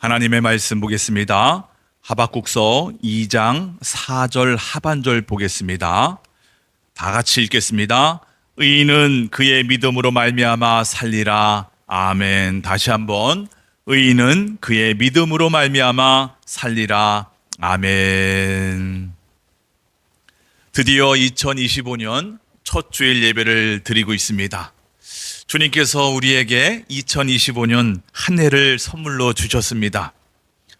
하나님의 말씀 보겠습니다. 하박국서 2장 4절 하반절 보겠습니다. 다 같이 읽겠습니다. 의인은 그의 믿음으로 말미암아 살리라. 아멘. 다시 한번. 의인은 그의 믿음으로 말미암아 살리라. 아멘. 드디어 2025년 첫 주일 예배를 드리고 있습니다. 주님께서 우리에게 2025년 한 해를 선물로 주셨습니다.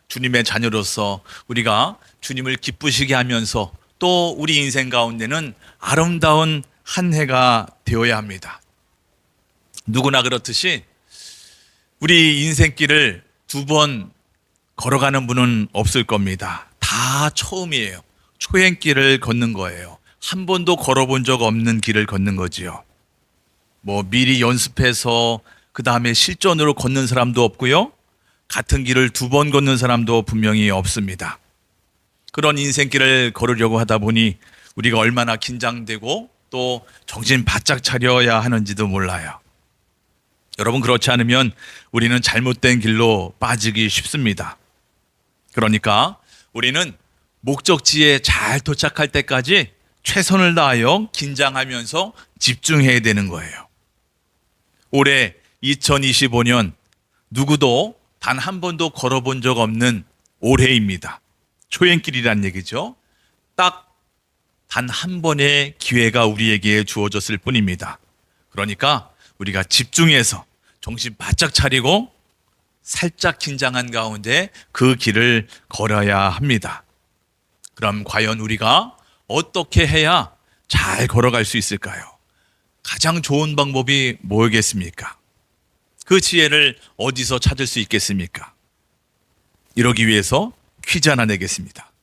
주님의 자녀로서 우리가 주님을 기쁘시게 하면서 또 우리 인생 가운데는 아름다운 한 해가 되어야 합니다. 누구나 그렇듯이 우리 인생길을 두 번 걸어가는 분은 없을 겁니다. 다 처음이에요. 초행길을 걷는 거예요. 한 번도 걸어본 적 없는 길을 걷는 거지요. 미리 연습해서 그 다음에 실전으로 걷는 사람도 없고요. 같은 길을 두 번 걷는 사람도 분명히 없습니다. 그런 인생길을 걸으려고 하다 보니 우리가 얼마나 긴장되고 또 정신 바짝 차려야 하는지도 몰라요. 여러분, 그렇지 않으면 우리는 잘못된 길로 빠지기 쉽습니다. 그러니까 우리는 목적지에 잘 도착할 때까지 최선을 다하여 긴장하면서 집중해야 되는 거예요. 올해 2025년 누구도 단 한 번도 걸어본 적 없는 올해입니다. 초행길이란 얘기죠. 딱 단 한 번의 기회가 우리에게 주어졌을 뿐입니다. 그러니까 우리가 집중해서 정신 바짝 차리고 살짝 긴장한 가운데 그 길을 걸어야 합니다. 그럼 과연 우리가 어떻게 해야 잘 걸어갈 수 있을까요? 가장 좋은 방법이 뭐겠습니까? 그 지혜를 어디서 찾을 수 있겠습니까? 이러기 위해서 퀴즈 하나 내겠습니다.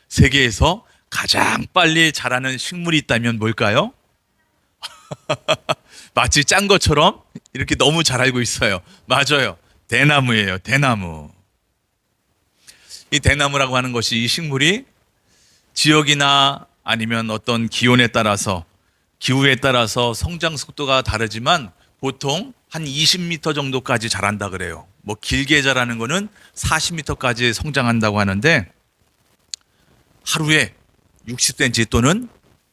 세계에서 가장 빨리 자라는 식물이 있다면 뭘까요? 마치 짠 것처럼 이렇게 너무 잘 알고 있어요. 맞아요. 대나무예요. 대나무. 이 대나무라고 하는 것이, 이 식물이 지역이나 아니면 어떤 기온에 따라서, 기후에 따라서 성장 속도가 다르지만 보통 한 20m 정도까지 자란다 그래요. 길게 자라는 거는 40m까지 성장한다고 하는데 하루에 60cm 또는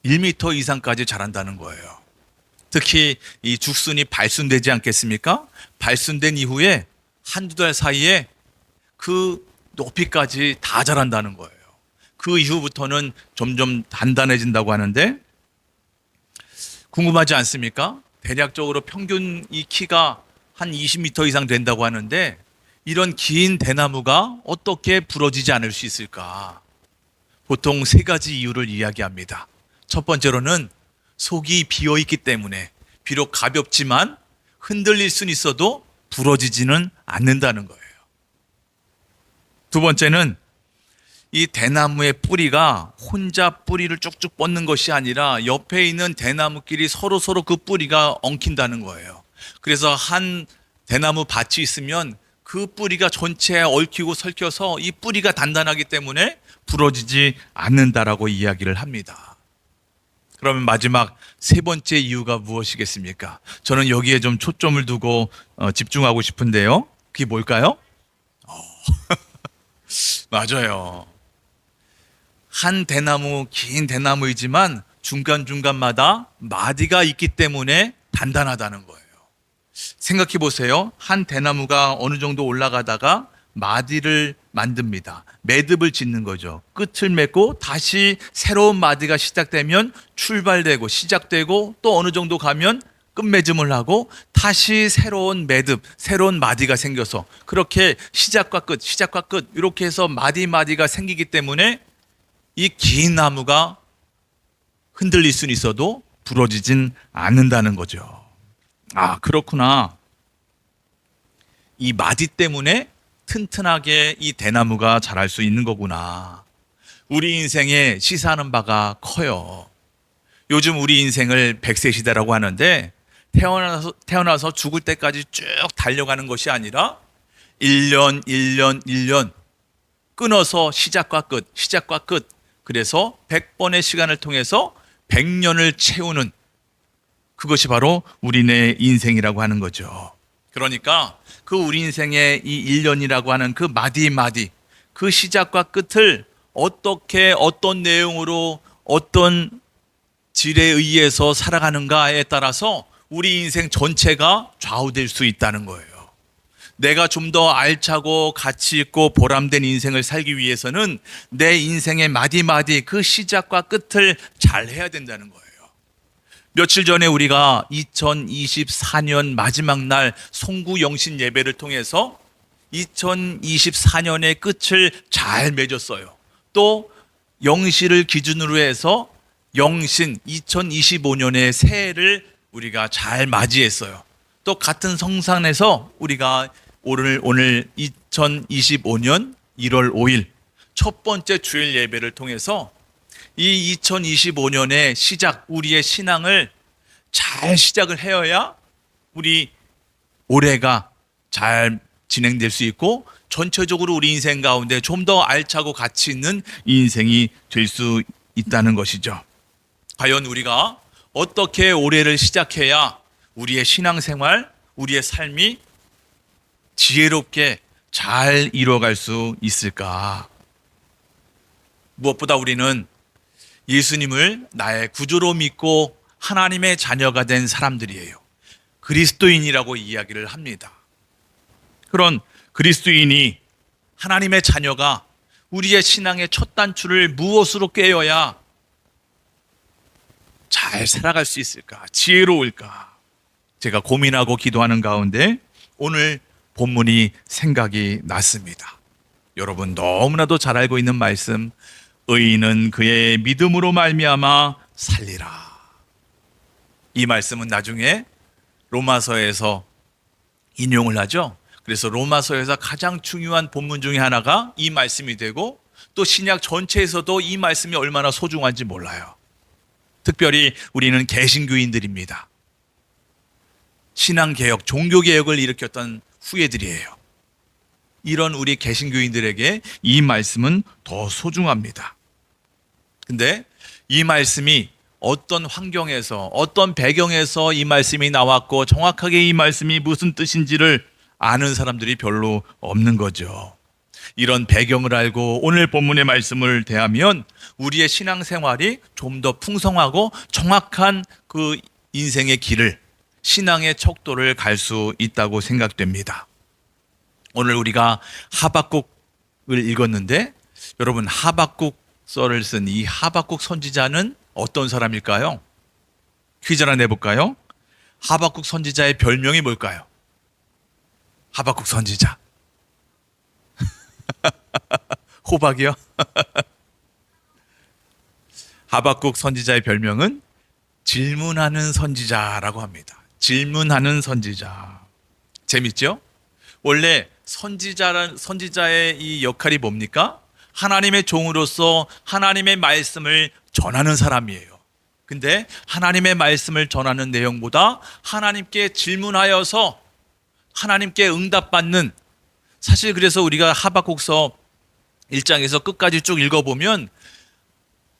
1m 이상까지 자란다는 거예요. 특히 이 죽순이 발순되지 않겠습니까? 발순된 이후에 한두 달 사이에 그 높이까지 다 자란다는 거예요. 그 이후부터는 점점 단단해진다고 하는데, 궁금하지 않습니까? 대략적으로 평균 이 키가 한 20m 이상 된다고 하는데, 이런 긴 대나무가 어떻게 부러지지 않을 수 있을까? 보통 세 가지 이유를 이야기합니다. 첫 번째로는 속이 비어있기 때문에 비록 가볍지만 흔들릴 수는 있어도 부러지지는 않는다는 거예요. 두 번째는 이 대나무의 뿌리가 혼자 뿌리를 쭉쭉 뻗는 것이 아니라 옆에 있는 대나무끼리 서로 그 뿌리가 엉킨다는 거예요. 그래서 한 대나무 밭이 있으면 그 뿌리가 전체에 얽히고 설켜서 이 뿌리가 단단하기 때문에 부러지지 않는다라고 이야기를 합니다. 그러면 마지막 세 번째 이유가 무엇이겠습니까? 저는 여기에 좀 초점을 두고 집중하고 싶은데요. 그게 뭘까요? 맞아요. 한 대나무, 긴 대나무이지만 중간중간마다 마디가 있기 때문에 단단하다는 거예요. 생각해 보세요. 한 대나무가 어느 정도 올라가다가 마디를 만듭니다. 매듭을 짓는 거죠. 끝을 맺고 다시 새로운 마디가 시작되면 출발되고 시작되고, 또 어느 정도 가면 끝맺음을 하고 다시 새로운 매듭, 새로운 마디가 생겨서, 그렇게 시작과 끝, 시작과 끝, 이렇게 해서 마디가 생기기 때문에 이 긴 나무가 흔들릴 수는 있어도 부러지진 않는다는 거죠. 아, 그렇구나. 이 마디 때문에 튼튼하게 이 대나무가 자랄 수 있는 거구나. 우리 인생에 시사하는 바가 커요. 요즘 우리 인생을 100세 시대라고 하는데, 태어나서 죽을 때까지 쭉 달려가는 것이 아니라 1년 끊어서 시작과 끝, 시작과 끝. 그래서 100번의 시간을 통해서 100년을 채우는, 그것이 바로 우리네 인생이라고 하는 거죠. 그러니까 그 우리 인생의 이 1년이라고 하는 그 마디마디, 그 시작과 끝을 어떻게 어떤 내용으로 어떤 질에 의해서 살아가는가에 따라서 우리 인생 전체가 좌우될 수 있다는 거예요. 내가 좀 더 알차고 가치 있고 보람된 인생을 살기 위해서는 내 인생의 마디마디 그 시작과 끝을 잘 해야 된다는 거예요. 며칠 전에 우리가 2024년 마지막 날 송구 영신 예배를 통해서 2024년의 끝을 잘 맺었어요. 또 영시를 기준으로 해서 영신 2025년의 새해를 우리가 잘 맞이했어요. 또 같은 성산에서 우리가 오늘 2025년 1월 5일 첫 번째 주일 예배를 통해서 이 2025년의 시작, 우리의 신앙을 잘 시작을 해야 우리 올해가 잘 진행될 수 있고 전체적으로 우리 인생 가운데 좀 더 알차고 가치 있는 인생이 될 수 있다는 것이죠. 과연 우리가 어떻게 올해를 시작해야 우리의 신앙생활, 우리의 삶이 지혜롭게 잘 이루어갈 수 있을까? 무엇보다 우리는 예수님을 나의 구주로 믿고 하나님의 자녀가 된 사람들이에요. 그리스도인이라고 이야기를 합니다. 그런 그리스도인이 하나님의 자녀가 우리의 신앙의 첫 단추를 무엇으로 꿰어야 잘 살아갈 수 있을까? 지혜로울까? 제가 고민하고 기도하는 가운데 오늘 본문이 생각이 났습니다. 여러분 너무나도 잘 알고 있는 말씀, 의인은 그의 믿음으로 말미암아 살리라. 이 말씀은 나중에 로마서에서 인용을 하죠. 그래서 로마서에서 가장 중요한 본문 중에 하나가 이 말씀이 되고 또 신약 전체에서도 이 말씀이 얼마나 소중한지 몰라요. 특별히 우리는 개신교인들입니다. 신앙개혁, 종교개혁을 일으켰던 후예들이에요. 이런 우리 개신교인들에게 이 말씀은 더 소중합니다. 근데 이 말씀이 어떤 환경에서, 어떤 배경에서 이 말씀이 나왔고 정확하게 이 말씀이 무슨 뜻인지를 아는 사람들이 별로 없는 거죠. 이런 배경을 알고 오늘 본문의 말씀을 대하면 우리의 신앙생활이 좀 더 풍성하고 정확한 그 인생의 길을, 신앙의 척도를 갈 수 있다고 생각됩니다. 오늘 우리가 하박국을 읽었는데 여러분 하박국서를 쓴 이 하박국 선지자는 어떤 사람일까요? 퀴즈 하나 내볼까요? 하박국 선지자의 별명이 뭘까요? 하박국 선지자. 호박이요? 하박국 선지자의 별명은 질문하는 선지자라고 합니다. 질문하는 선지자. 재밌죠? 원래 선지자의 이 역할이 뭡니까? 하나님의 종으로서 하나님의 말씀을 전하는 사람이에요. 근데 하나님의 말씀을 전하는 내용보다 하나님께 질문하여서 하나님께 응답받는, 사실 그래서 우리가 하박국서 1장에서 끝까지 쭉 읽어보면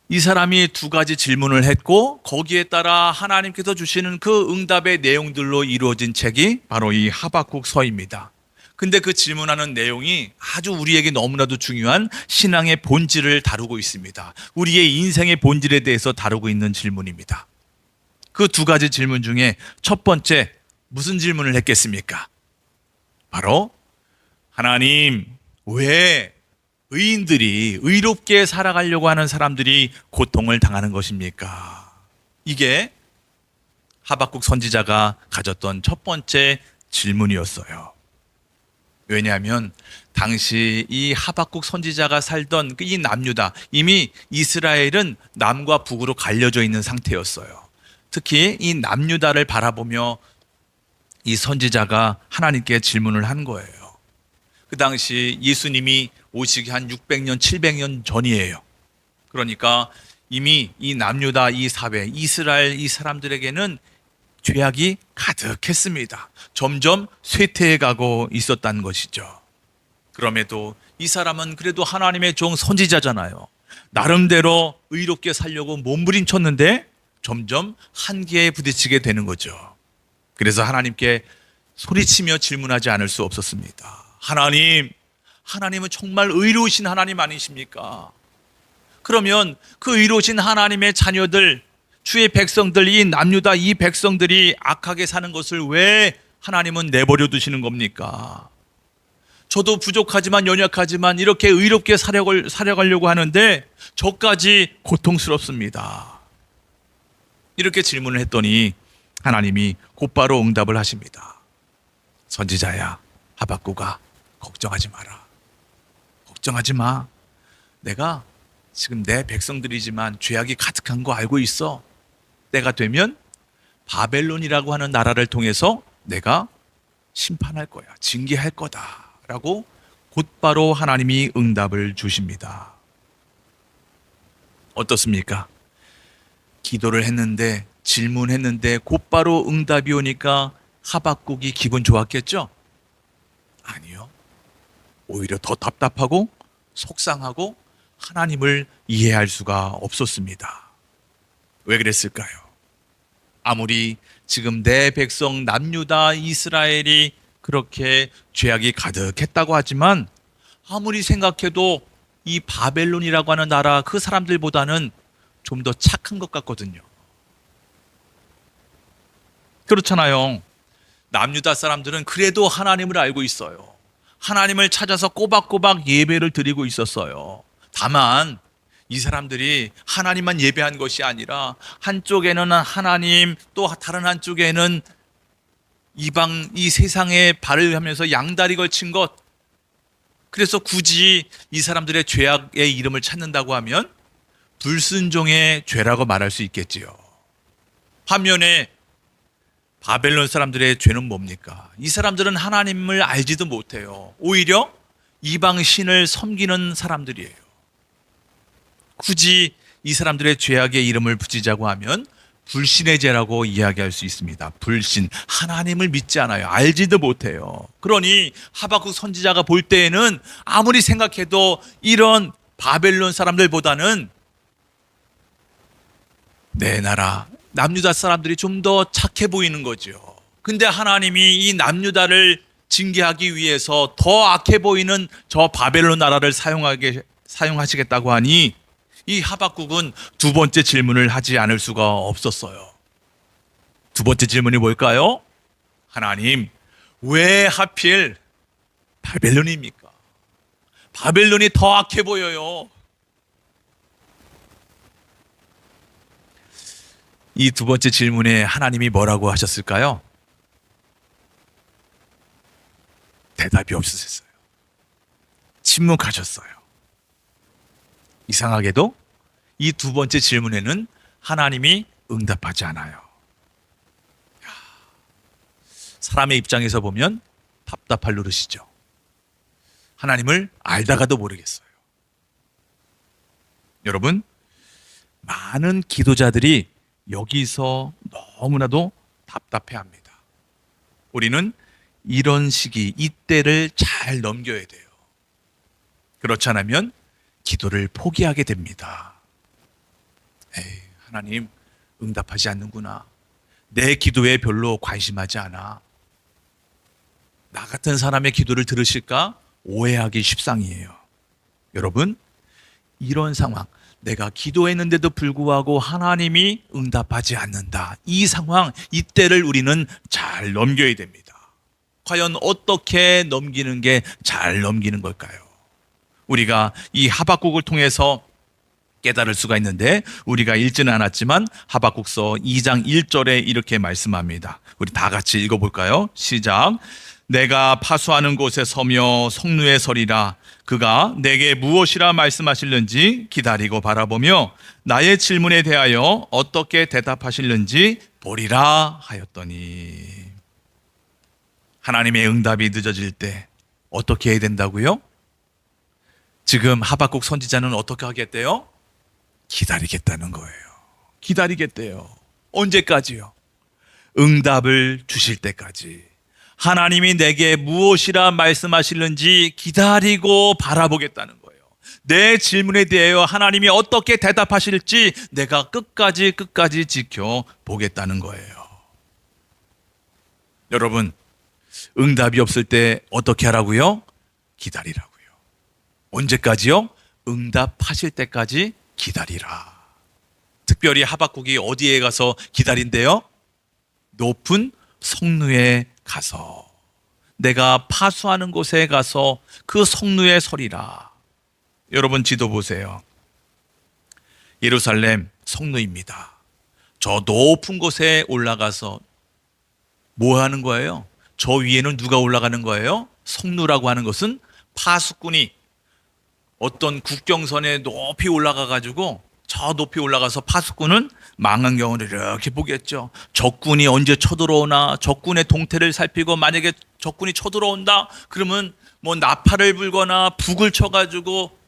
이 사람이 두 가지 질문을 했고 거기에 따라 하나님께서 주시는 그 응답의 내용들로 이루어진 책이 바로 이 하박국서입니다. 근데 그 질문하는 내용이 아주 우리에게 너무나도 중요한 신앙의 본질을 다루고 있습니다. 우리의 인생의 본질에 대해서 다루고 있는 질문입니다. 그 두 가지 질문 중에 첫 번째, 무슨 질문을 했겠습니까? 바로 하나님, 왜 의인들이, 의롭게 살아가려고 하는 사람들이 고통을 당하는 것입니까? 이게 하박국 선지자가 가졌던 첫 번째 질문이었어요. 왜냐하면 당시 이 하박국 선지자가 살던 이 남유다, 이미 이스라엘은 남과 북으로 갈려져 있는 상태였어요. 특히 이 남유다를 바라보며 이 선지자가 하나님께 질문을 한 거예요. 그 당시 예수님이 오시기 한 600년, 700년 전이에요. 그러니까 이미 이 남유다, 이 사회, 이스라엘 이 사람들에게는 죄악이 가득했습니다. 점점 쇠퇴해 가고 있었다는 것이죠. 그럼에도 이 사람은 그래도 하나님의 종 선지자잖아요. 나름대로 의롭게 살려고 몸부림쳤는데 점점 한계에 부딪히게 되는 거죠. 그래서 하나님께 소리치며 질문하지 않을 수 없었습니다. 하나님은 정말 의로우신 하나님 아니십니까? 그러면 그 의로우신 하나님의 자녀들, 주의 백성들, 이 남유다 이 백성들이 악하게 사는 것을 왜 하나님은 내버려 두시는 겁니까? 저도 부족하지만 연약하지만 이렇게 의롭게 살아가려고 하는데 저까지 고통스럽습니다. 이렇게 질문을 했더니 하나님이 곧바로 응답을 하십니다. 선지자야, 하박국아, 걱정하지 마라. 걱정하지 마. 내가 지금 내 백성들이지만 죄악이 가득한 거 알고 있어. 때가 되면 바벨론이라고 하는 나라를 통해서 내가 심판할 거야. 징계할 거다. 라고 곧바로 하나님이 응답을 주십니다. 어떻습니까? 기도를 했는데, 질문했는데 곧바로 응답이 오니까 하박국이 기분 좋았겠죠? 아니요. 오히려 더 답답하고 속상하고 하나님을 이해할 수가 없었습니다. 왜 그랬을까요? 아무리 지금 내 백성 남유다 이스라엘이 그렇게 죄악이 가득했다고 하지만 아무리 생각해도 이 바벨론이라고 하는 나라 그 사람들보다는 좀 더 착한 것 같거든요. 그렇잖아요. 남유다 사람들은 그래도 하나님을 알고 있어요. 하나님을 찾아서 꼬박꼬박 예배를 드리고 있었어요. 다만 이 사람들이 하나님만 예배한 것이 아니라 한쪽에는 하나님, 또 다른 한쪽에는 이방 이 세상에 발을 하면서 양다리 걸친 것. 그래서 굳이 이 사람들의 죄악의 이름을 찾는다고 하면 불순종의 죄라고 말할 수 있겠지요. 반면에 바벨론 사람들의 죄는 뭡니까? 이 사람들은 하나님을 알지도 못해요. 오히려 이방 신을 섬기는 사람들이에요. 굳이 이 사람들의 죄악의 이름을 붙이자고 하면 불신의 죄라고 이야기할 수 있습니다. 불신, 하나님을 믿지 않아요. 알지도 못해요. 그러니 하박국 선지자가 볼 때에는 아무리 생각해도 이런 바벨론 사람들보다는 내 나라 남유다 사람들이 좀 더 착해 보이는 거죠. 근데 하나님이 이 남유다를 징계하기 위해서 더 악해 보이는 저 바벨론 나라를 사용하시겠다고 하니 이 하박국은 두 번째 질문을 하지 않을 수가 없었어요. 두 번째 질문이 뭘까요? 하나님, 왜 하필 바벨론입니까? 바벨론이 더 악해 보여요. 이 두 번째 질문에 하나님이 뭐라고 하셨을까요? 대답이 없으셨어요. 침묵하셨어요. 이상하게도 이 두 번째 질문에는 하나님이 응답하지 않아요. 사람의 입장에서 보면 답답할 노릇이죠. 하나님을 알다가도 모르겠어요. 여러분, 많은 기도자들이 여기서 너무나도 답답해합니다. 우리는 이런 시기, 이때를 잘 넘겨야 돼요. 그렇지 않으면 기도를 포기하게 됩니다. 에이, 하나님 응답하지 않는구나. 내 기도에 별로 관심하지 않아. 나 같은 사람의 기도를 들으실까? 오해하기 십상이에요. 여러분, 이런 상황, 내가 기도했는데도 불구하고 하나님이 응답하지 않는다. 이 상황, 이때를 우리는 잘 넘겨야 됩니다. 과연 어떻게 넘기는 게 잘 넘기는 걸까요? 우리가 이 하박국을 통해서 깨달을 수가 있는데 우리가 읽지는 않았지만 하박국서 2장 1절에 이렇게 말씀합니다. 우리 다 같이 읽어볼까요? 시작. 내가 파수하는 곳에 서며 성루에 서리라. 그가 내게 무엇이라 말씀하실는지 기다리고 바라보며 나의 질문에 대하여 어떻게 대답하실는지 보리라 하였더니. 하나님의 응답이 늦어질 때 어떻게 해야 된다고요? 지금 하박국 선지자는 어떻게 하겠대요? 기다리겠다는 거예요. 기다리겠대요. 언제까지요? 응답을 주실 때까지. 하나님이 내게 무엇이라 말씀하실는지 기다리고 바라보겠다는 거예요. 내 질문에 대하여 하나님이 어떻게 대답하실지 내가 끝까지 지켜보겠다는 거예요. 여러분, 응답이 없을 때 어떻게 하라고요? 기다리라고요. 언제까지요? 응답하실 때까지 기다리라. 특별히 하박국이 어디에 가서 기다린대요? 높은 성루에 가서, 내가 파수하는 곳에 가서 그 성루에 서리라. 여러분 지도 보세요. 예루살렘 성루입니다. 저 높은 곳에 올라가서 뭐 하는 거예요? 저 위에는 누가 올라가는 거예요? 성루라고 하는 것은 파수꾼이 어떤 국경선에 높이 올라가 가지고, 저 높이 올라가서 파수꾼은 망원경으로 이렇게 보겠죠. 적군이 언제 쳐들어오나, 적군의 동태를 살피고, 만약에 적군이 쳐들어온다 그러면 뭐 나팔을 불거나 북을 쳐가지고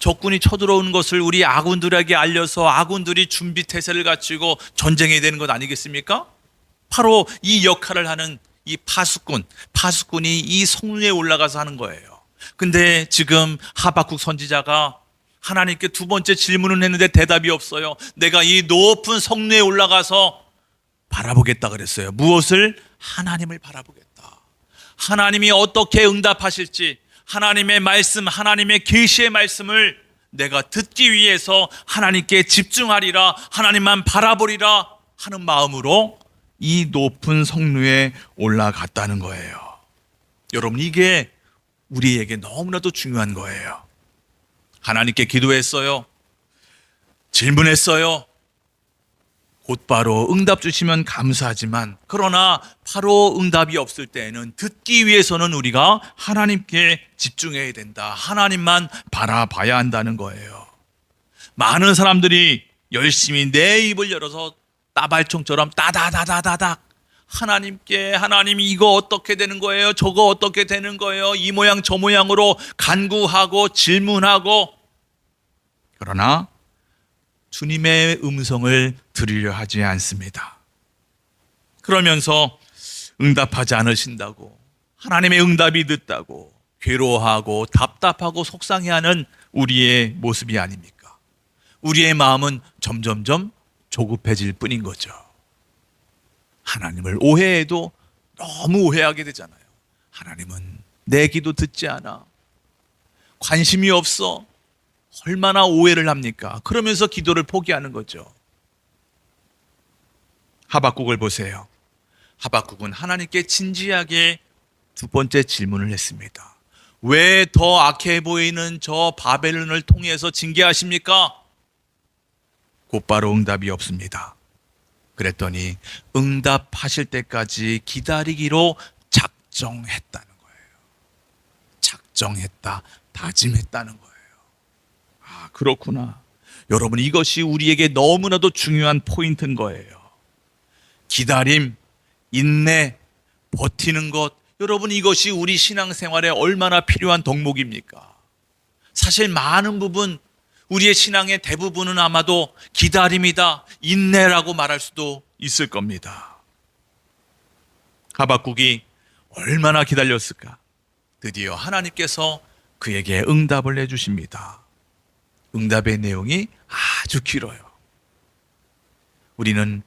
적군이 쳐들어오는 것을 우리 아군들에게 알려서 아군들이 준비 태세를 갖추고 전쟁해야 되는 것 아니겠습니까? 바로 이 역할을 하는 이 파수꾼이 이 성루에 올라가서 하는 거예요. 근데 지금 하박국 선지자가 하나님께 두 번째 질문을 했는데 대답이 없어요. 내가 이 높은 성루에 올라가서 바라보겠다 그랬어요. 무엇을? 하나님을 바라보겠다. 하나님이 어떻게 응답하실지, 하나님의 말씀, 하나님의 계시의 말씀을 내가 듣기 위해서 하나님께 집중하리라, 하나님만 바라보리라 하는 마음으로 이 높은 성루에 올라갔다는 거예요. 여러분, 이게 우리에게 너무나도 중요한 거예요. 하나님께 기도했어요. 질문했어요. 곧바로 응답 주시면 감사하지만, 그러나 바로 응답이 없을 때에는 듣기 위해서는 우리가 하나님께 집중해야 된다. 하나님만 바라봐야 한다는 거예요. 많은 사람들이 열심히 내 입을 열어서 따발총처럼 따다다다다닥 하나님께, 하나님 이거 어떻게 되는 거예요? 저거 어떻게 되는 거예요? 이 모양 저 모양으로 간구하고 질문하고, 그러나 주님의 음성을 들으려 하지 않습니다. 그러면서 응답하지 않으신다고, 하나님의 응답이 늦다고 괴로워하고 답답하고 속상해하는 우리의 모습이 아닙니까? 우리의 마음은 점점점 조급해질 뿐인 거죠. 하나님을 오해해도 너무 오해하게 되잖아요. 하나님은 내 기도 듣지 않아, 관심이 없어, 얼마나 오해를 합니까? 그러면서 기도를 포기하는 거죠. 하박국을 보세요. 하박국은 하나님께 진지하게 두 번째 질문을 했습니다. 왜 더 악해 보이는 저 바벨론을 통해서 징계하십니까? 곧바로 응답이 없습니다. 그랬더니 응답하실 때까지 기다리기로 작정했다는 거예요. 작정했다, 다짐했다는 거예요. 아, 그렇구나. 여러분, 이것이 우리에게 너무나도 중요한 포인트인 거예요. 기다림, 인내, 버티는 것, 여러분 이것이 우리 신앙생활에 얼마나 필요한 덕목입니까? 사실 많은 부분, 우리의 신앙의 대부분은 아마도 기다림이다, 인내라고 말할 수도 있을 겁니다. 하박국이 얼마나 기다렸을까? 드디어 하나님께서 그에게 응답을 해주십니다. 응답의 내용이 아주 길어요. 우리는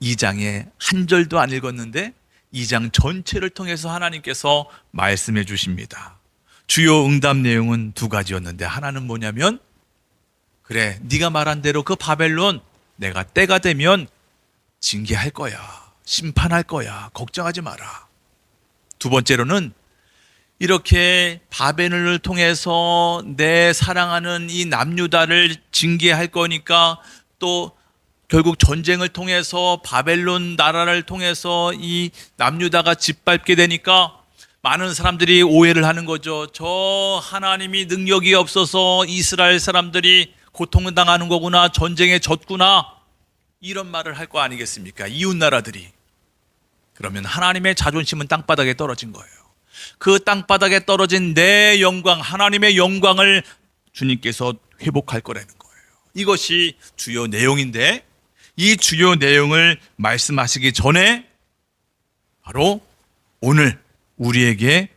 2장에 한 절도 안 읽었는데 2장 전체를 통해서 하나님께서 말씀해 주십니다. 주요 응답 내용은 두 가지였는데, 하나는 뭐냐면, 그래, 네가 말한 대로 그 바벨론 내가 때가 되면 징계할 거야, 심판할 거야, 걱정하지 마라. 두 번째로는 이렇게 바벨론을 통해서 내 사랑하는 이 남유다를 징계할 거니까, 또 결국 전쟁을 통해서 바벨론 나라를 통해서 이 남유다가 짓밟게 되니까 많은 사람들이 오해를 하는 거죠. 저 하나님이 능력이 없어서 이스라엘 사람들이 고통을 당하는 거구나, 전쟁에 졌구나, 이런 말을 할 거 아니겠습니까? 이웃 나라들이. 그러면 하나님의 자존심은 땅바닥에 떨어진 거예요. 그 땅바닥에 떨어진 내 영광, 하나님의 영광을 주님께서 회복할 거라는 거예요. 이것이 주요 내용인데, 이 주요 내용을 말씀하시기 전에 바로 오늘 우리에게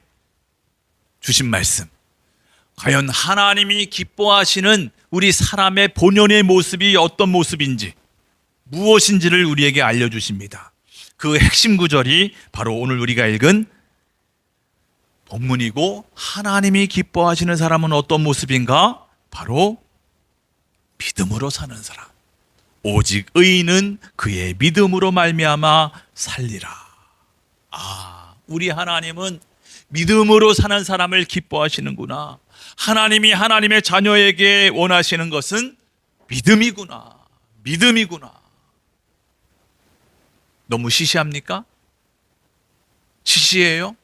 주신 말씀, 과연 하나님이 기뻐하시는 우리 사람의 본연의 모습이 어떤 모습인지, 무엇인지를 우리에게 알려주십니다. 그 핵심 구절이 바로 오늘 우리가 읽은 본문이고, 하나님이 기뻐하시는 사람은 어떤 모습인가? 바로 믿음으로 사는 사람. 오직 의인은 그의 믿음으로 말미암아 살리라. 우리 하나님은 믿음으로 사는 사람을 기뻐하시는구나. 하나님이 하나님의 자녀에게 원하시는 것은 믿음이구나. 믿음이구나. 너무 시시합니까? 시시해요?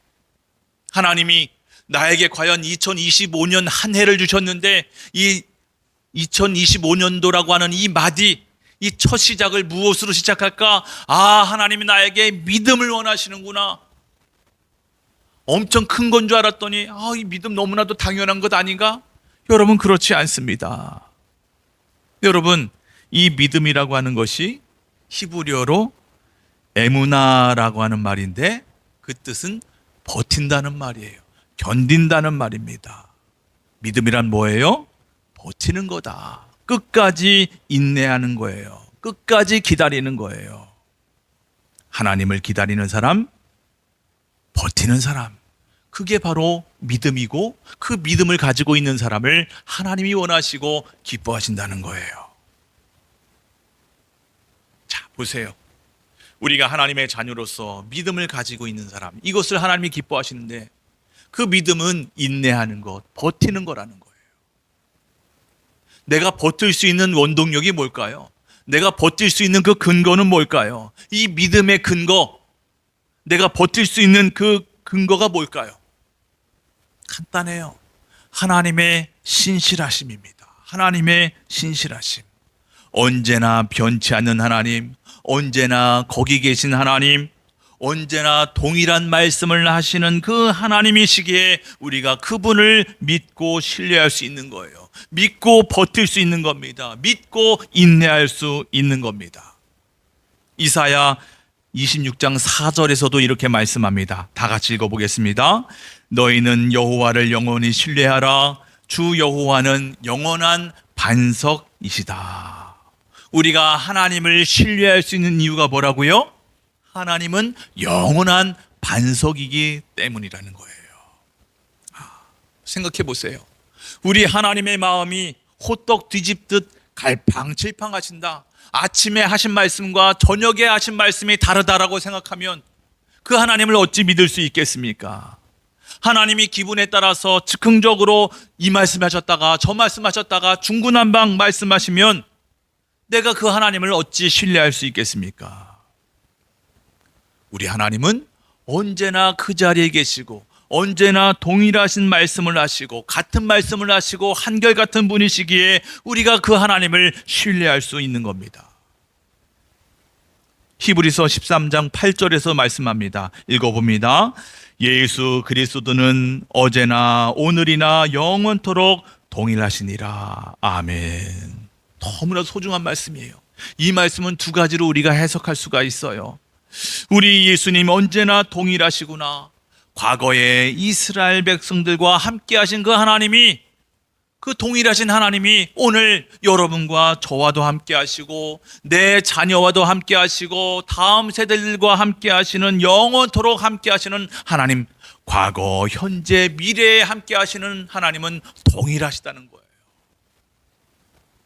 하나님이 나에게 과연 2025년 한 해를 주셨는데, 이 2025년도라고 하는 이 마디, 이 첫 시작을 무엇으로 시작할까? 하나님이 나에게 믿음을 원하시는구나. 엄청 큰 건 줄 알았더니 이 믿음 너무나도 당연한 것 아닌가? 여러분, 그렇지 않습니다. 여러분, 이 믿음이라고 하는 것이 히브리어로 에무나라고 하는 말인데, 그 뜻은 버틴다는 말이에요. 견딘다는 말입니다. 믿음이란 뭐예요? 버티는 거다. 끝까지 인내하는 거예요. 끝까지 기다리는 거예요. 하나님을 기다리는 사람, 버티는 사람, 그게 바로 믿음이고, 그 믿음을 가지고 있는 사람을 하나님이 원하시고 기뻐하신다는 거예요. 자, 보세요. 우리가 하나님의 자녀로서 믿음을 가지고 있는 사람, 이것을 하나님이 기뻐하시는데, 그 믿음은 인내하는 것, 버티는 거라는 거예요. 내가 버틸 수 있는 원동력이 뭘까요? 내가 버틸 수 있는 그 근거는 뭘까요? 이 믿음의 근거, 내가 버틸 수 있는 그 근거가 뭘까요? 간단해요. 하나님의 신실하심입니다. 하나님의 신실하심. 언제나 변치 않는 하나님, 언제나 거기 계신 하나님, 언제나 동일한 말씀을 하시는 그 하나님이시기에 우리가 그분을 믿고 신뢰할 수 있는 거예요. 믿고 버틸 수 있는 겁니다. 믿고 인내할 수 있는 겁니다. 이사야 26장 4절에서도 이렇게 말씀합니다. 다 같이 읽어보겠습니다. 너희는 여호와를 영원히 신뢰하라. 주 여호와는 영원한 반석이시다. 우리가 하나님을 신뢰할 수 있는 이유가 뭐라고요? 하나님은 영원한 반석이기 때문이라는 거예요. 생각해 보세요. 우리 하나님의 마음이 호떡 뒤집듯 갈팡질팡하신다. 아침에 하신 말씀과 저녁에 하신 말씀이 다르다라고 생각하면 그 하나님을 어찌 믿을 수 있겠습니까? 하나님이 기분에 따라서 즉흥적으로 이 말씀하셨다가 저 말씀하셨다가 중구난방 말씀하시면 내가 그 하나님을 어찌 신뢰할 수 있겠습니까? 우리 하나님은 언제나 그 자리에 계시고, 언제나 동일하신 말씀을 하시고, 같은 말씀을 하시고, 한결같은 분이시기에 우리가 그 하나님을 신뢰할 수 있는 겁니다. 히브리서 13장 8절에서 말씀합니다. 읽어봅니다. 예수 그리스도는 어제나 오늘이나 영원토록 동일하시니라. 아멘. 너무나 소중한 말씀이에요. 이 말씀은 두 가지로 우리가 해석할 수가 있어요. 우리 예수님 언제나 동일하시구나. 과거에 이스라엘 백성들과 함께 하신 그 하나님이, 그 동일하신 하나님이 오늘 여러분과 저와도 함께 하시고, 내 자녀와도 함께 하시고, 다음 세대들과 함께 하시는, 영원토록 함께 하시는 하나님, 과거, 현재, 미래에 함께 하시는 하나님은 동일하시다는 거예요.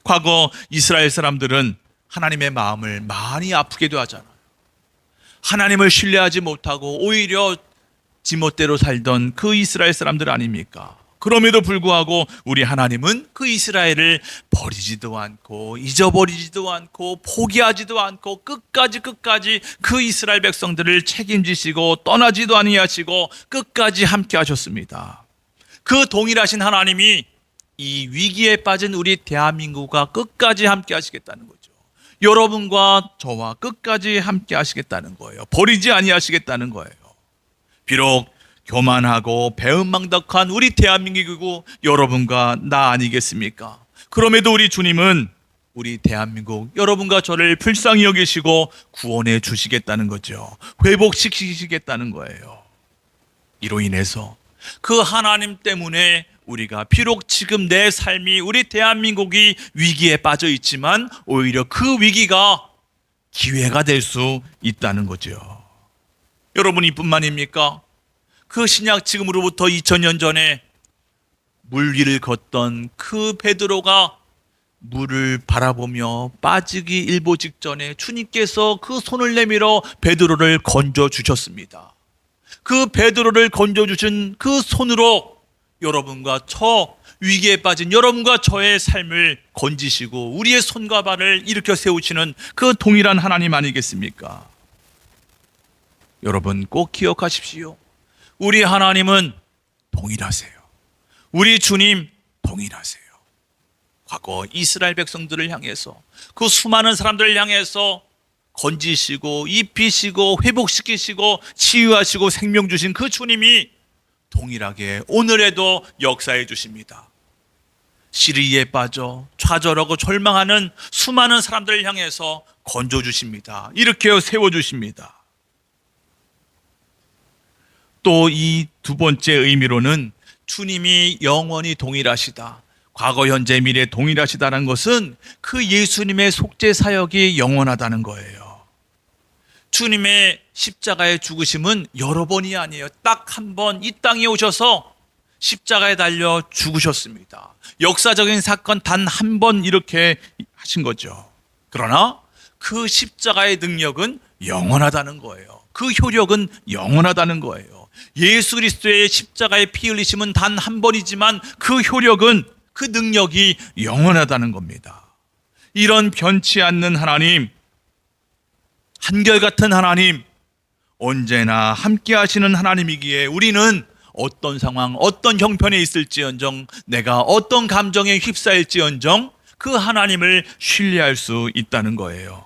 과거 이스라엘 사람들은 하나님의 마음을 많이 아프게도 하잖아요. 하나님을 신뢰하지 못하고 오히려 지멋대로 살던 그 이스라엘 사람들 아닙니까? 그럼에도 불구하고 우리 하나님은 그 이스라엘을 버리지도 않고 잊어버리지도 않고 포기하지도 않고 끝까지 그 이스라엘 백성들을 책임지시고 떠나지도 아니하시고 끝까지 함께 하셨습니다. 그 동일하신 하나님이 이 위기에 빠진 우리 대한민국과 끝까지 함께 하시겠다는 거죠. 여러분과 저와 끝까지 함께 하시겠다는 거예요. 버리지 아니하시겠다는 거예요. 비록 교만하고 배은망덕한 우리 대한민국이고 여러분과 나 아니겠습니까? 그럼에도 우리 주님은 우리 대한민국 여러분과 저를 불쌍히 여기시고 구원해 주시겠다는 거죠. 회복시키시겠다는 거예요. 이로 인해서 그 하나님 때문에 우리가 비록 지금 내 삶이, 우리 대한민국이 위기에 빠져 있지만 오히려 그 위기가 기회가 될 수 있다는 거죠. 여러분, 이뿐만입니까? 그 신약 지금으로부터 2000년 전에 물 위를 걷던 그 베드로가 물을 바라보며 빠지기 일보 직전에 주님께서 그 손을 내밀어 베드로를 건져 주셨습니다. 그 베드로를 건져 주신 그 손으로 여러분과 저 위기에 빠진 여러분과 저의 삶을 건지시고 우리의 손과 발을 일으켜 세우시는 그 동일한 하나님 아니겠습니까? 여러분 꼭 기억하십시오. 우리 하나님은 동일하세요. 우리 주님 동일하세요. 과거 이스라엘 백성들을 향해서 그 수많은 사람들을 향해서 건지시고 입히시고 회복시키시고 치유하시고 생명 주신 그 주님이 동일하게 오늘에도 역사해 주십니다. 시리에 빠져 좌절하고 절망하는 수많은 사람들을 향해서 건져 주십니다. 일으켜 세워 주십니다. 또 이 두 번째 의미로는 주님이 영원히 동일하시다. 과거, 현재, 미래 동일하시다는 것은 그 예수님의 속죄 사역이 영원하다는 거예요. 주님의 십자가의 죽으심은 여러 번이 아니에요. 딱 한 번 이 땅에 오셔서 십자가에 달려 죽으셨습니다. 역사적인 사건 단 한 번 이렇게 하신 거죠. 그러나 그 십자가의 능력은 영원하다는 거예요. 그 효력은 영원하다는 거예요. 예수 그리스도의 십자가의 피 흘리심은 단 한 번이지만 그 효력은, 그 능력이 영원하다는 겁니다. 이런 변치 않는 하나님, 한결같은 하나님, 언제나 함께 하시는 하나님이기에 우리는 어떤 상황, 어떤 형편에 있을지언정, 내가 어떤 감정에 휩싸일지언정 그 하나님을 신뢰할 수 있다는 거예요.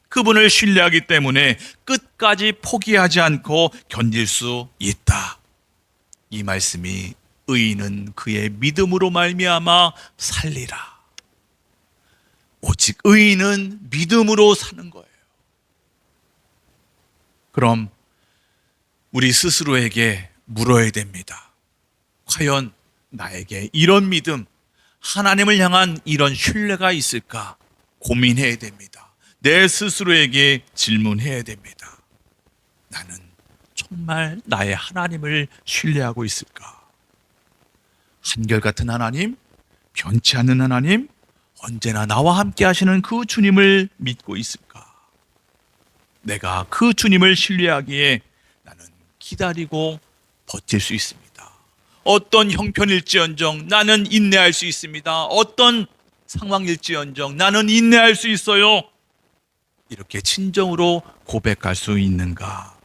그분을 신뢰하기 때문에 끝까지 포기하지 않고 견딜 수 있다. 이 말씀이 의인은 그의 믿음으로 말미암아 살리라. 오직 의인은 믿음으로 사는 거예요. 그럼 우리 스스로에게 물어야 됩니다. 과연 나에게 이런 믿음, 하나님을 향한 이런 신뢰가 있을까? 고민해야 됩니다. 내 스스로에게 질문해야 됩니다. 나는 정말 나의 하나님을 신뢰하고 있을까? 한결같은 하나님, 변치 않는 하나님, 언제나 나와 함께 하시는 그 주님을 믿고 있을까? 내가 그 주님을 신뢰하기에 나는 기다리고 버틸 수 있습니다. 어떤 형편일지언정 나는 인내할 수 있습니다. 어떤 상황일지언정 나는 인내할 수 있어요. 이렇게 진정으로 고백할 수 있는가?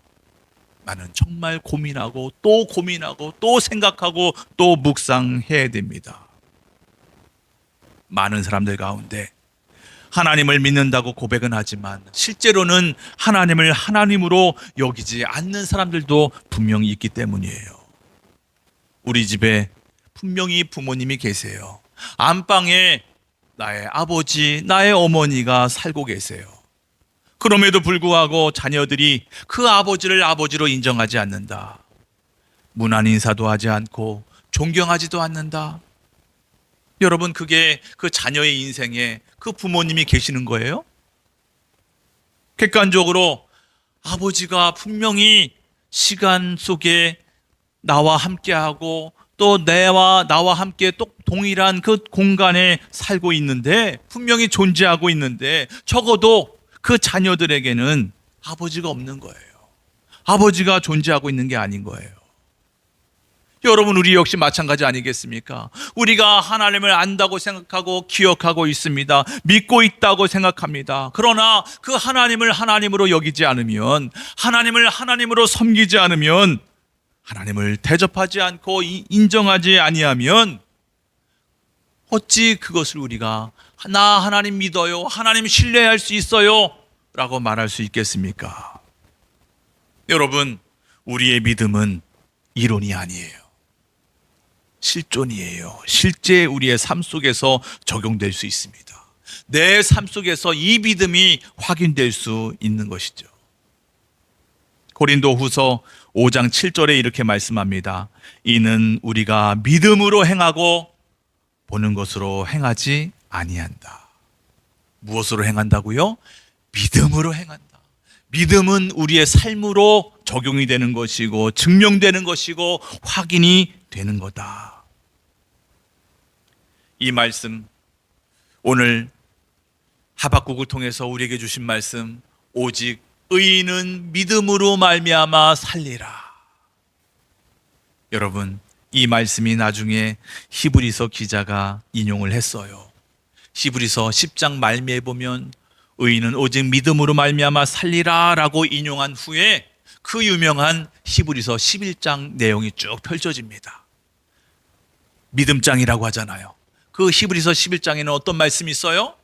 나는 정말 고민하고 또 생각하고 또 묵상해야 됩니다. 많은 사람들 가운데 하나님을 믿는다고 고백은 하지만 실제로는 하나님을 하나님으로 여기지 않는 사람들도 분명히 있기 때문이에요. 우리 집에 분명히 부모님이 계세요. 안방에 나의 아버지, 나의 어머니가 살고 계세요. 그럼에도 불구하고 자녀들이 그 아버지를 아버지로 인정하지 않는다. 문안 인사도 하지 않고 존경하지도 않는다. 여러분, 그게 그 자녀의 인생에 그 부모님이 계시는 거예요? 객관적으로 아버지가 분명히 시간 속에 나와 함께하고 또 나와 함께 또 동일한 그 공간에 살고 있는데, 분명히 존재하고 있는데 적어도 그 자녀들에게는 아버지가 없는 거예요. 아버지가 존재하고 있는 게 아닌 거예요. 여러분, 우리 역시 마찬가지 아니겠습니까? 우리가 하나님을 안다고 생각하고 기억하고 있습니다. 믿고 있다고 생각합니다. 그러나 그 하나님을 하나님으로 여기지 않으면, 하나님을 하나님으로 섬기지 않으면, 하나님을 대접하지 않고 인정하지 아니하면 어찌 그것을 우리가 나 하나님 믿어요, 하나님 신뢰할 수 있어요 라고 말할 수 있겠습니까? 여러분, 우리의 믿음은 이론이 아니에요. 실존이에요. 실제 우리의 삶 속에서 적용될 수 있습니다. 내 삶 속에서 이 믿음이 확인될 수 있는 것이죠. 고린도후서 5장 7절에 이렇게 말씀합니다. 이는 우리가 믿음으로 행하고 보는 것으로 행하지 아니한다. 무엇으로 행한다고요? 믿음으로 행한다. 믿음은 우리의 삶으로 적용이 되는 것이고 증명되는 것이고 확인이 되는 거다. 이 말씀, 오늘 하박국을 통해서 우리에게 주신 말씀, 오직 의인은 믿음으로 말미암아 살리라. 여러분, 이 말씀이 나중에 히브리서 기자가 인용을 했어요. 히브리서 10장 말미에 보면 의인은 오직 믿음으로 말미암아 살리라 라고 인용한 후에 그 유명한 히브리서 11장 내용이 쭉 펼쳐집니다. 믿음장이라고 하잖아요. 그 히브리서 11장에는 어떤 말씀이 있어요?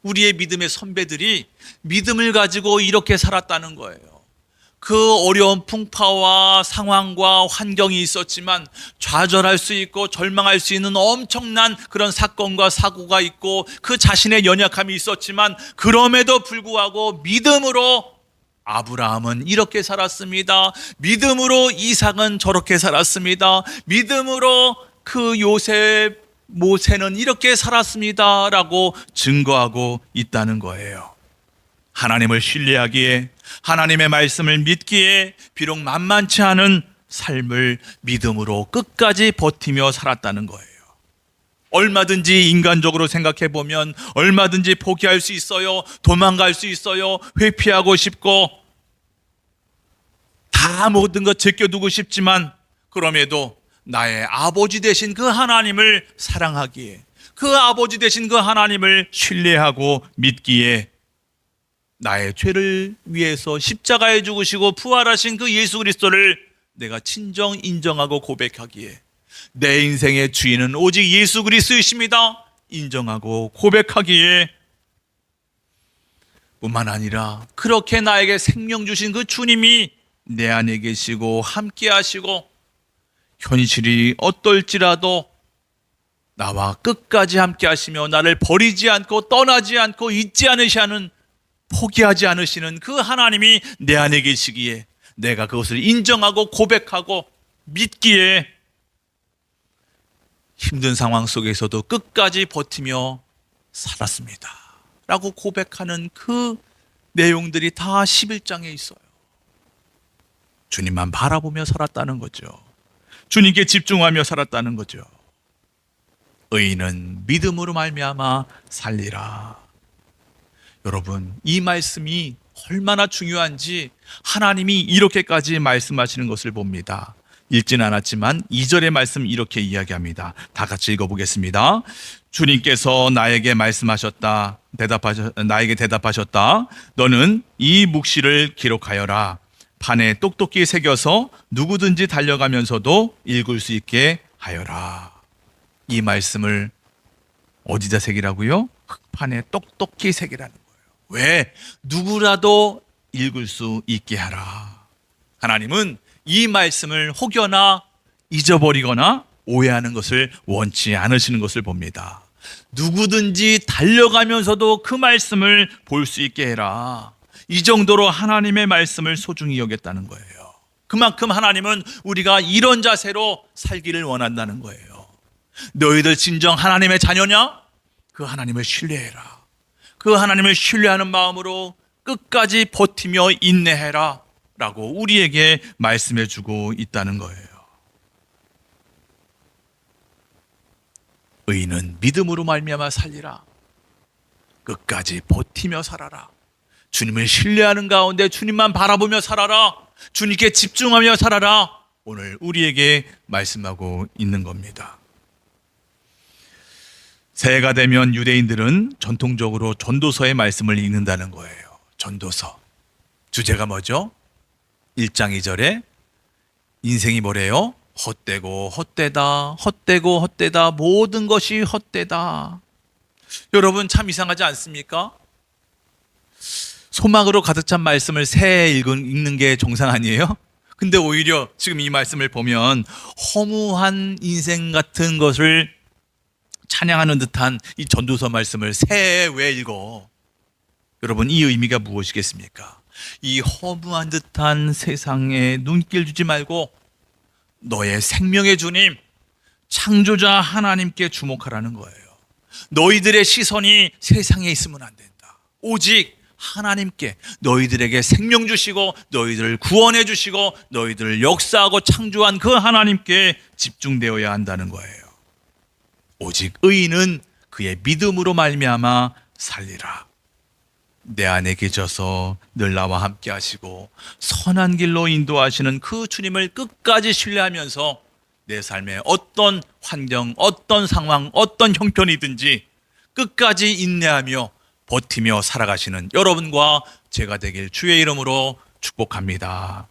우리의 믿음의 선배들이 믿음을 가지고 이렇게 살았다는 거예요. 그 어려운 풍파와 상황과 환경이 있었지만 좌절할 수 있고 절망할 수 있는 엄청난 그런 사건과 사고가 있고 그 자신의 연약함이 있었지만 그럼에도 불구하고 믿음으로 아브라함은 이렇게 살았습니다. 믿음으로 이삭은 저렇게 살았습니다. 믿음으로 그 요셉, 모세는 이렇게 살았습니다 라고 증거하고 있다는 거예요. 하나님을 신뢰하기에, 하나님의 말씀을 믿기에 비록 만만치 않은 삶을 믿음으로 끝까지 버티며 살았다는 거예요. 얼마든지 인간적으로 생각해 보면 얼마든지 포기할 수 있어요. 도망갈 수 있어요. 회피하고 싶고 다 모든 것 제껴두고 싶지만 그럼에도 나의 아버지 되신 그 하나님을 사랑하기에, 그 아버지 되신 그 하나님을 신뢰하고 믿기에, 나의 죄를 위해서 십자가에 죽으시고 부활하신 그 예수 그리스도를 내가 친정 인정하고 고백하기에, 내 인생의 주인은 오직 예수 그리스도이십니다 인정하고 고백하기에, 뿐만 아니라 그렇게 나에게 생명 주신 그 주님이 내 안에 계시고 함께 하시고 현실이 어떨지라도 나와 끝까지 함께 하시며 나를 버리지 않고 떠나지 않고 잊지 않으시는, 포기하지 않으시는 그 하나님이 내 안에 계시기에 내가 그것을 인정하고 고백하고 믿기에 힘든 상황 속에서도 끝까지 버티며 살았습니다 라고 고백하는 그 내용들이 다 11장에 있어요. 주님만 바라보며 살았다는 거죠. 주님께 집중하며 살았다는 거죠. 의인은 믿음으로 말미암아 살리라. 여러분, 이 말씀이 얼마나 중요한지 하나님이 이렇게까지 말씀하시는 것을 봅니다. 읽지는 않았지만 2절의 말씀 이렇게 이야기합니다. 다 같이 읽어보겠습니다. 주님께서 나에게 말씀하셨다. 나에게 대답하셨다. 너는 이 묵시를 기록하여라. 판에 똑똑히 새겨서 누구든지 달려가면서도 읽을 수 있게 하여라. 이 말씀을 어디다 새기라고요? 흙판에 똑똑히 새기라는 거예요. 왜? 누구라도 읽을 수 있게 하라. 하나님은 이 말씀을 혹여나 잊어버리거나 오해하는 것을 원치 않으시는 것을 봅니다. 누구든지 달려가면서도 그 말씀을 볼 수 있게 해라. 이 정도로 하나님의 말씀을 소중히 여겼다는 거예요. 그만큼 하나님은 우리가 이런 자세로 살기를 원한다는 거예요. 너희들 진정 하나님의 자녀냐? 그 하나님을 신뢰해라. 그 하나님을 신뢰하는 마음으로 끝까지 버티며 인내해라 라고 우리에게 말씀해 주고 있다는 거예요. 의인은 믿음으로 말미암아 살리라. 끝까지 버티며 살아라. 주님을 신뢰하는 가운데 주님만 바라보며 살아라. 주님께 집중하며 살아라. 오늘 우리에게 말씀하고 있는 겁니다. 새해가 되면 유대인들은 전통적으로 전도서의 말씀을 읽는다는 거예요. 전도서. 주제가 뭐죠? 1장 2절에 인생이 뭐래요? 헛되고 헛되다, 헛되고 헛되다, 모든 것이 헛되다. 여러분 참 이상하지 않습니까? 소망으로 가득 찬 말씀을 새해 읽는 게 정상 아니에요? 근데 오히려 지금 이 말씀을 보면 허무한 인생 같은 것을 찬양하는 듯한 이 전도서 말씀을 새해에 왜 읽어? 여러분 이 의미가 무엇이겠습니까? 이 허무한 듯한 세상에 눈길 주지 말고 너의 생명의 주님, 창조자 하나님께 주목하라는 거예요. 너희들의 시선이 세상에 있으면 안 된다. 오직 하나님께, 너희들에게 생명 주시고 너희들을 구원해 주시고 너희들을 역사하고 창조한 그 하나님께 집중되어야 한다는 거예요. 오직 의인은 그의 믿음으로 말미암아 살리라. 내 안에 계셔서 늘 나와 함께 하시고 선한 길로 인도하시는 그 주님을 끝까지 신뢰하면서 내 삶에 어떤 환경, 어떤 상황, 어떤 형편이든지 끝까지 인내하며 버티며 살아가시는 여러분과 제가 되길 주의 이름으로 축복합니다.